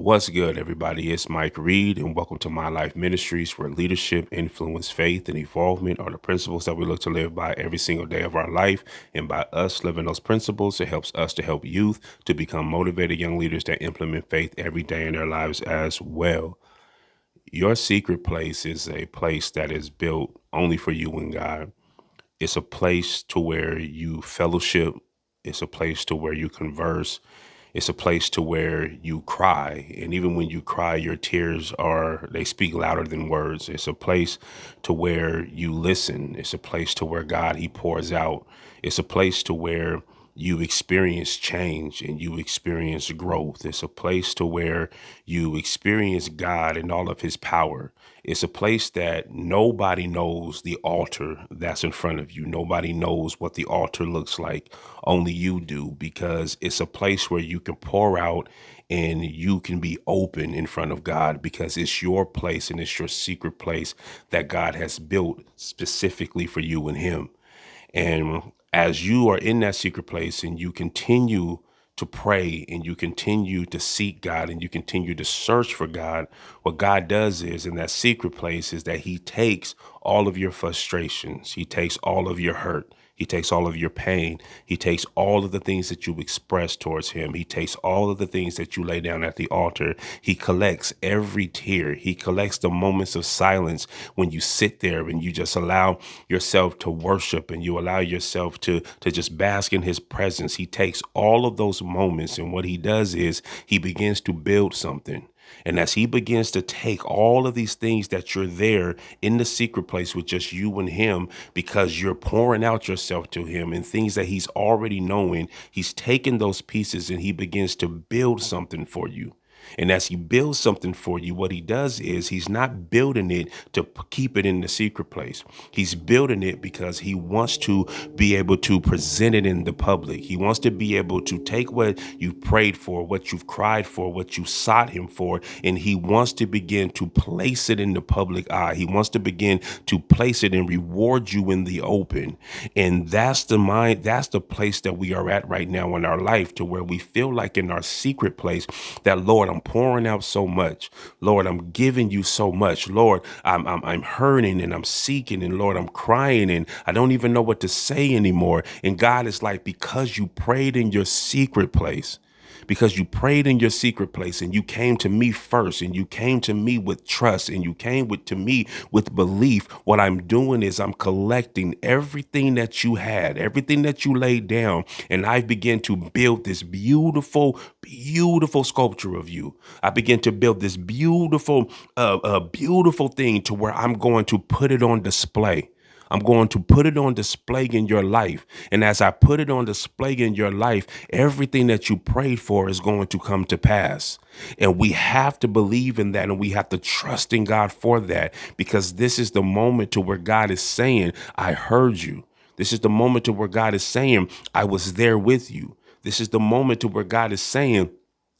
What's good, everybody? It's Mike Reed, and welcome to My Life Ministries, where leadership, influence, faith, and evolvement are the principles that we look to live by every single day of our life. And by us living those principles, it helps us to help youth to become motivated young leaders that implement faith every day in their lives as well. Your secret place is a place that is built only for you and God. It's a place to where you fellowship. It's a place to where you converse. It's a place to where you cry. And even when you cry, your tears they speak louder than words. It's a place to where you listen. It's a place to where God, he pours out. It's a place to where you experience change and you experience growth. It's a place to where you experience God and all of his power. It's a place that nobody knows the altar that's in front of you. Nobody knows what the altar looks like. Only you do, because it's a place where you can pour out and you can be open in front of God, because it's your place and it's your secret place that God has built specifically for you and him. And as you are in that secret place and you continue to pray and you continue to seek God and you continue to search for God, what God does is in that secret place is that he takes all of your frustrations. He takes all of your hurt. He takes all of your pain. He takes all of the things that you express towards him. He takes all of the things that you lay down at the altar. He collects every tear. He collects the moments of silence when you sit there and you just allow yourself to worship and you allow yourself to just bask in his presence. He takes all of those moments, and what he does is he begins to build something. And as he begins to take all of these things that you're there in the secret place with just you and him, because you're pouring out yourself to him and things that he's already knowing, he's taking those pieces and he begins to build something for you. And as he builds something for you, what he does is he's not building it to keep it in the secret place. He's building it because he wants to be able to present it in the public. He wants to be able to take what you've prayed for, what you've cried for, what you sought him for, and he wants to begin to place it in the public eye. He wants to begin to place it and reward you in the open. And that's the mind, that's the place that we are at right now in our life, to where we feel like in our secret place that, Lord, I'm pouring out so much. Lord, I'm giving you so much. Lord, I'm hurting and I'm seeking, and Lord, I'm crying and I don't even know what to say anymore. And God is like, because you prayed in your secret place, because you prayed in your secret place and you came to me first and you came to me with trust and you came to me with belief. What I'm doing is I'm collecting everything that you had, everything that you laid down, and I begin to build this beautiful, beautiful sculpture of you. I begin to build this beautiful thing to where I'm going to put it on display. I'm going to put it on display in your life. And as I put it on display in your life, everything that you prayed for is going to come to pass. And we have to believe in that, and we have to trust in God for that, because this is the moment to where God is saying, I heard you. This is the moment to where God is saying, I was there with you. This is the moment to where God is saying,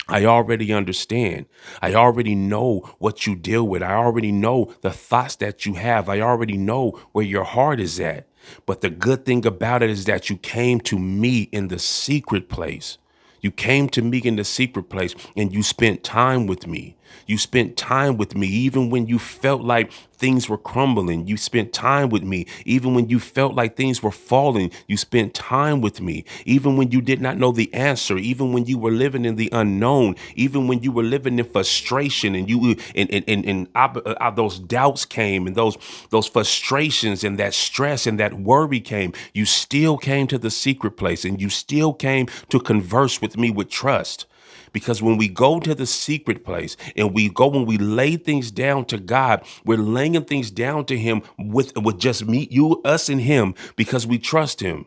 I already understand. I already know what you deal with. I already know the thoughts that you have. I already know where your heart is at. But the good thing about it is that you came to me in the secret place. You came to me in the secret place and you spent time with me. You spent time with me even when you felt like things were crumbling. You spent time with me even when you felt like things were falling. You spent time with me even when you did not know the answer, even when you were living in the unknown, even when you were living in frustration and those doubts came and those frustrations and that stress and that worry came. You still came to the secret place and you still came to converse with me with trust. Because when we go to the secret place and when we lay things down to God, we're laying things down to him with just me, you, us, and him, because we trust him.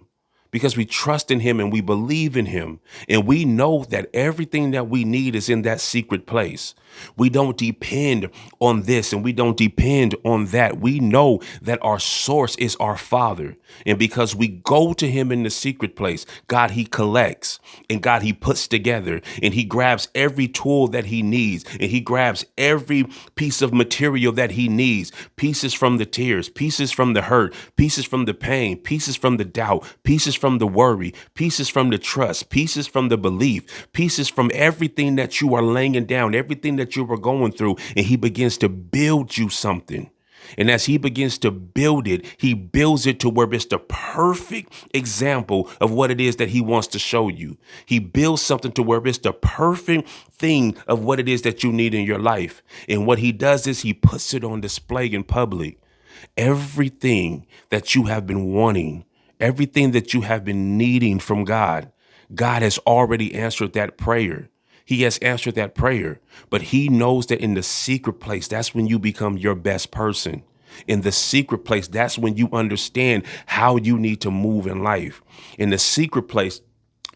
Because we trust in him and we believe in him. And we know that everything that we need is in that secret place. We don't depend on this and we don't depend on that. We know that our source is our Father. And because we go to him in the secret place, God, he collects, and God, he puts together, and he grabs every tool that he needs, and he grabs every piece of material that he needs, pieces from the tears, pieces from the hurt, pieces from the pain, pieces from the doubt, pieces from the worry, pieces from the trust, pieces from the belief, pieces from everything that you are laying down, everything that you were going through. And he begins to build you something. And as he begins to build it, he builds it to where it's the perfect example of what it is that he wants to show you. He builds something to where it's the perfect thing of what it is that you need in your life. And what he does is he puts it on display in public. Everything that you have been wanting, everything that you have been needing from God, God has already answered that prayer. He has answered that prayer, but he knows that in the secret place, that's when you become your best person. In the secret place, that's when you understand how you need to move in life. In the secret place,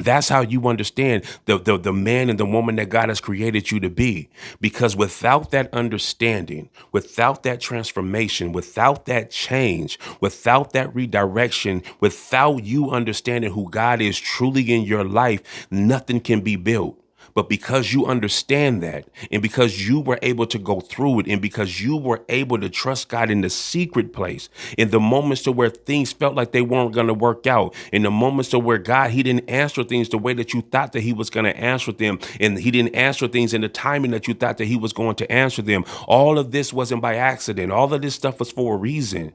that's how you understand the man and the woman that God has created you to be. Because without that understanding, without that transformation, without that change, without that redirection, without you understanding who God is truly in your life, nothing can be built. But because you understand that, and because you were able to go through it, and because you were able to trust God in the secret place, in the moments to where things felt like they weren't going to work out, in the moments to where God, he didn't answer things the way that you thought that he was going to answer them, and he didn't answer things in the timing that you thought that he was going to answer them. All of this wasn't by accident. All of this stuff was for a reason.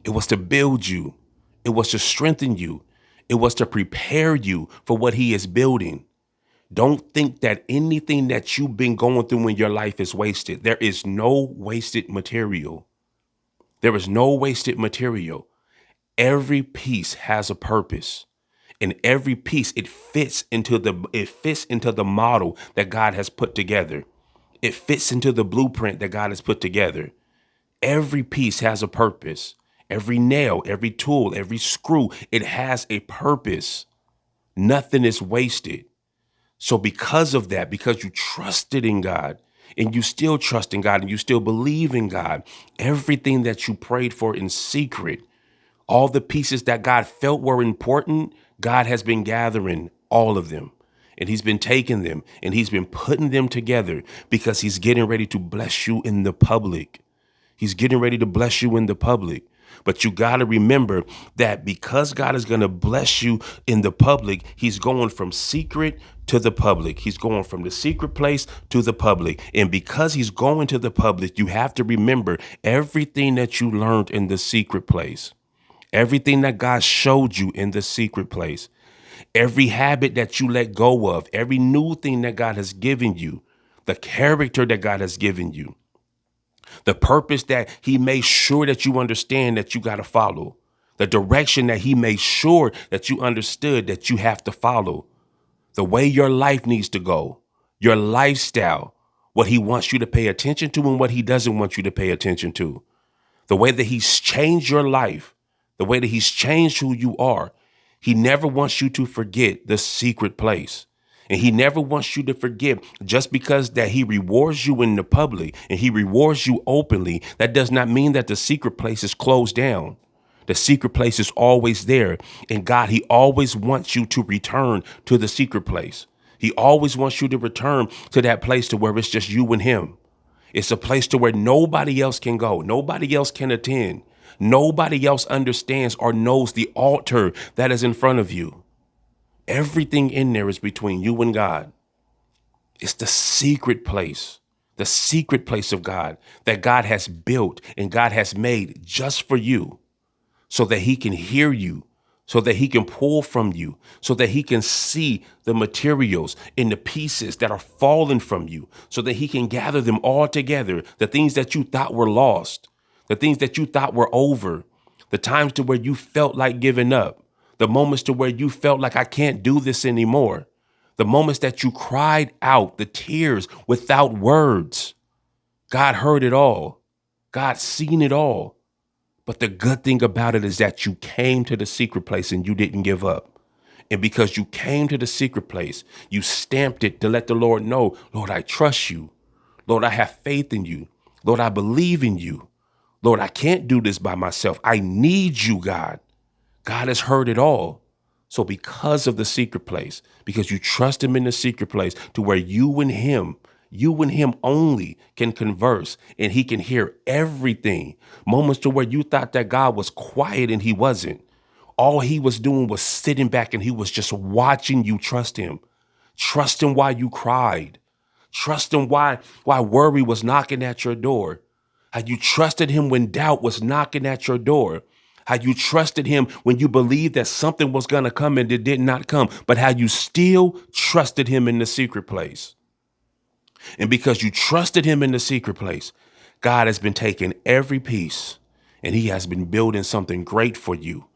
It was to build you. It was to strengthen you. It was to prepare you for what he is building. Don't think that anything that you've been going through in your life is wasted. There is no wasted material. There is no wasted material. Every piece has a purpose. And every piece, it fits into the model that God has put together. It fits into the blueprint that God has put together. Every piece has a purpose. Every nail, every tool, every screw, it has a purpose. Nothing is wasted. So because of that, because you trusted in God and you still trust in God and you still believe in God, everything that you prayed for in secret, all the pieces that God felt were important, God has been gathering all of them. And he's been taking them and he's been putting them together because he's getting ready to bless you in the public. He's getting ready to bless you in the public. But you got to remember that because God is going to bless you in the public, he's going from secret to the public. He's going from the secret place to the public. And because he's going to the public, you have to remember everything that you learned in the secret place, everything that God showed you in the secret place, every habit that you let go of, every new thing that God has given you, the character that God has given you, the purpose that he made sure that you understand that you got to follow, the direction that he made sure that you understood that you have to follow, the way your life needs to go, your lifestyle, what he wants you to pay attention to and what he doesn't want you to pay attention to, the way that he's changed your life, the way that he's changed who you are. He never wants you to forget the secret place. And he never wants you to forget just because that he rewards you in the public and he rewards you openly. That does not mean that the secret place is closed down. The secret place is always there. And God, he always wants you to return to the secret place. He always wants you to return to that place to where it's just you and him. It's a place to where nobody else can go. Nobody else can attend. Nobody else understands or knows the altar that is in front of you. Everything in there is between you and God. It's the secret place of God that God has built and God has made just for you so that he can hear you, so that he can pull from you, so that he can see the materials in the pieces that are falling from you, so that he can gather them all together, the things that you thought were lost, the things that you thought were over, the times to where you felt like giving up, the moments to where you felt like I can't do this anymore, the moments that you cried out, the tears without words. God heard it all. God seen it all. But the good thing about it is that you came to the secret place and you didn't give up. And because you came to the secret place, you stamped it to let the Lord know, Lord, I trust you. Lord, I have faith in you. Lord, I believe in you. Lord, I can't do this by myself. I need you, God. God has heard it all. So because of the secret place, because you trust him in the secret place to where you and him only can converse and he can hear everything. Moments to where you thought that God was quiet and he wasn't. all he was doing was sitting back and he was just watching you trust him. Trust him while you cried. Trust him why worry was knocking at your door. How you trusted him when doubt was knocking at your door. How you trusted him when you believed that something was going to come and it did not come. But how you still trusted him in the secret place. And because you trusted him in the secret place, God has been taking every piece and he has been building something great for you.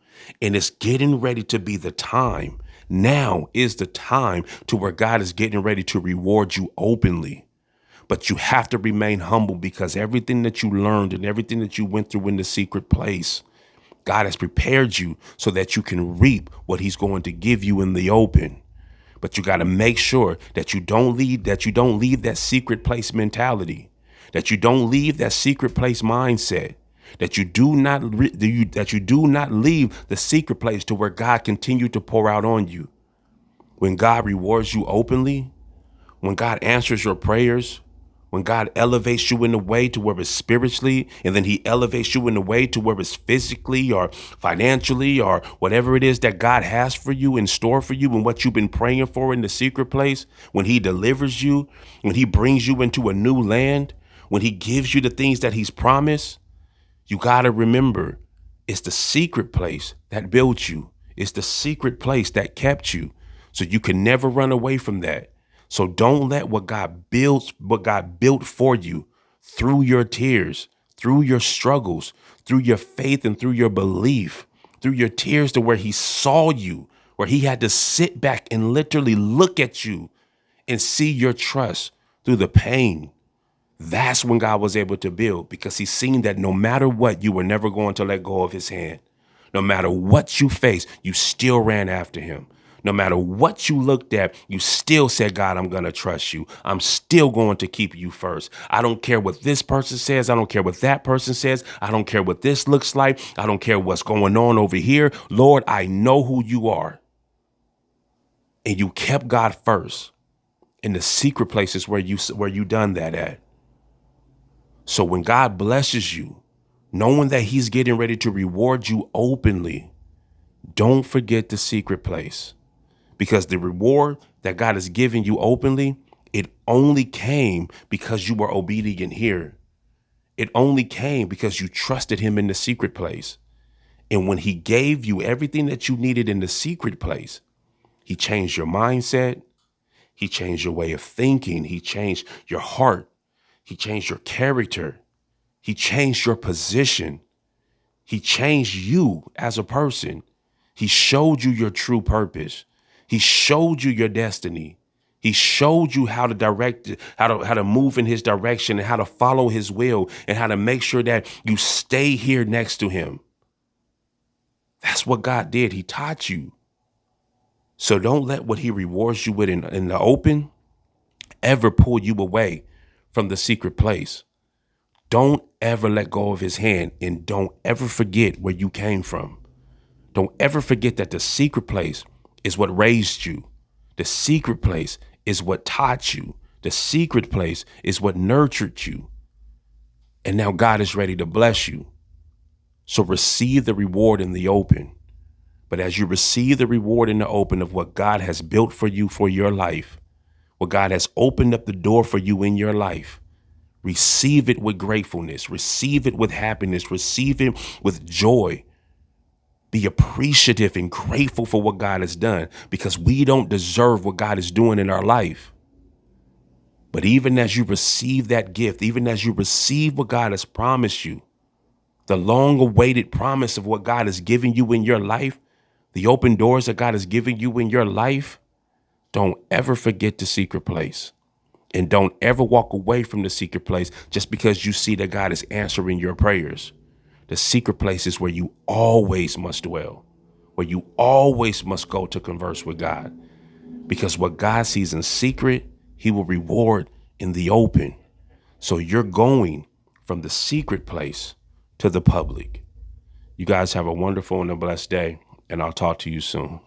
And it's getting ready to be the time. Now is the time to where God is getting ready to reward you openly. But you have to remain humble because everything that you learned and everything that you went through in the secret place, God has prepared you so that you can reap what he's going to give you in the open. But you got to make sure that you don't leave that secret place mentality, that you don't leave that secret place mindset, that you do not leave the secret place to where God continue to pour out on you. When God rewards you openly, when God answers your prayers, when God elevates you in a way to where it's spiritually, and then he elevates you in a way to where it's physically or financially or whatever it is that God has for you in store for you and what you've been praying for in the secret place, when he delivers you, when he brings you into a new land, when he gives you the things that he's promised, you got to remember it's the secret place that built you. It's the secret place that kept you. So you can never run away from that. So don't let what God built for you through your tears, through your struggles, through your faith and through your belief, through your tears to where he saw you, where he had to sit back and literally look at you and see your trust through the pain. That's when God was able to build because he's seen that no matter what, you were never going to let go of his hand. No matter what you faced, you still ran after him. No matter what you looked at, you still said, God, I'm going to trust you. I'm still going to keep you first. I don't care what this person says. I don't care what that person says. I don't care what this looks like. I don't care what's going on over here. Lord, I know who you are. And you kept God first in the secret places where you done that at. So when God blesses you, knowing that he's getting ready to reward you openly, don't forget the secret place. Because the reward that God is giving you openly, it only came because you were obedient here. It only came because you trusted him in the secret place. And when he gave you everything that you needed in the secret place, he changed your mindset. He changed your way of thinking. He changed your heart. He changed your character. He changed your position. He changed you as a person. He showed you your true purpose. He showed you your destiny. He showed you how to direct, how to move in his direction and how to follow his will and how to make sure that you stay here next to him. That's what God did. He taught you. So don't let what he rewards you with in the open ever pull you away from the secret place. Don't ever let go of his hand and don't ever forget where you came from. Don't ever forget that the secret place is what raised you. The secret place is what taught you. The secret place is what nurtured you. And now God is ready to bless you. So receive the reward in the open. But as you receive the reward in the open of what God has built for you for your life, what God has opened up the door for you in your life, receive it with gratefulness, receive it with happiness, receive it with joy. Be appreciative and grateful for what God has done because we don't deserve what God is doing in our life. But even as you receive that gift, even as you receive what God has promised you, the long awaited promise of what God is giving you in your life, the open doors that God is giving you in your life, don't ever forget the secret place. And don't ever walk away from the secret place just because you see that God is answering your prayers. The secret place is where you always must dwell, where you always must go to converse with God. Because what God sees in secret, he will reward in the open. So you're going from the secret place to the public. You guys have a wonderful and a blessed day, and I'll talk to you soon.